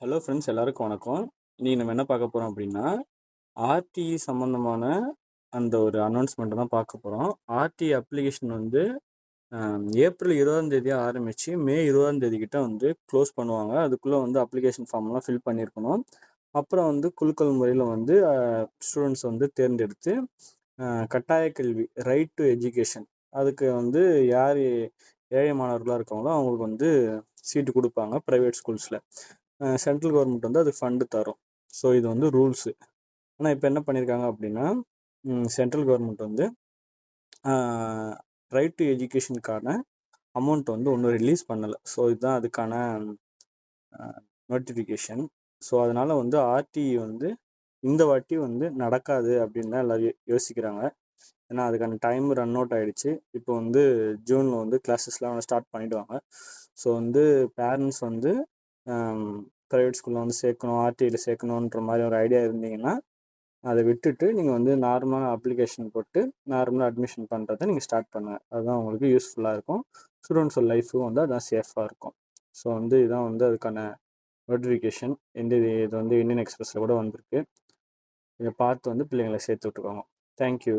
Hello friends, எல்லாருக்கும் வணக்கம். இன்னைக்கு நம்ம என்ன பார்க்க போறோம் அப்படின்னா, ஆர்டிஇ சம்மந்தமான அந்த ஒரு அனௌன்ஸ்மெண்ட்டை தான் பார்க்க போறோம். ஆர்டிஇ அப்ளிகேஷன் வந்து ஏப்ரல் 20ஆம் தேதி ஆரம்பிச்சு மே 20ஆம் தேதி கிட்ட வந்து க்ளோஸ் பண்ணுவாங்க. அதுக்குள்ள வந்து அப்ளிகேஷன் ஃபார்ம்லாம் ஃபில் பண்ணியிருக்கணும். அப்புறம் வந்து குலுக்கல் முறையில வந்து ஸ்டூடெண்ட்ஸ் வந்து தேர்ந்தெடுத்து கட்டாய கல்வி ரைட் டு எஜுகேஷன் அதுக்கு வந்து யார் ஏழை மாணவர்களாக இருக்காங்களோ அவங்களுக்கு வந்து சீட்டு கொடுப்பாங்க ப்ரைவேட் ஸ்கூல்ஸில். சென்ட்ரல் கவர்மெண்ட் வந்து அதுக்கு ஃபண்டு தரும். ஸோ இது வந்து ரூல்ஸு. ஆனால் இப்போ என்ன பண்ணியிருக்காங்க அப்படின்னா, சென்ட்ரல் கவர்மெண்ட் வந்து ரைட் டு எஜுகேஷனுக்கான அமௌண்ட் வந்து ஒன்றும் ரிலீஸ் பண்ணலை. ஸோ இதுதான் அதுக்கான நோட்டிஃபிகேஷன். ஸோ அதனால் வந்து ஆர்டிஇ வந்து இந்த வாட்டி வந்து நடக்காது அப்படின்னு தான் எல்லோரும் யோசிக்கிறாங்க. ஏன்னா அதுக்கான டைம் ரன் அவுட் ஆகிடுச்சு. இப்போ வந்து ஜூனில் வந்து கிளாஸஸ்லாம் ஸ்டார்ட் பண்ணிவிடுவாங்க. ஸோ வந்து பேரண்ட்ஸ் வந்து ப்ரைவேட் ஸ்கூலில் வந்து சேர்க்கணும், ஆர்டிஐயில் சேர்க்கணுன்ற மாதிரி ஒரு ஐடியா இருந்தீங்கன்னா அதை விட்டுட்டு நீங்கள் வந்து நார்மலாக அப்ளிகேஷன் போட்டு நார்மலாக அட்மிஷன் பண்ணுறதை நீங்கள் ஸ்டார்ட் பண்ணுங்கள். அதுதான் உங்களுக்கு யூஸ்ஃபுல்லாக இருக்கும். ஸ்டூடெண்ட்ஸோட லைஃபும் வந்து அதான் சேஃபாக இருக்கும். ஸோ வந்து இதுதான் வந்து அதுக்கான நோட்டிஃபிகேஷன். இது வந்து இந்தியன் எக்ஸ்பிரஸில் கூட வந்திருக்கு. இதை பார்த்து வந்து பிள்ளைங்களை சேர்த்து விட்டுக்கோங்க. தேங்க்யூ.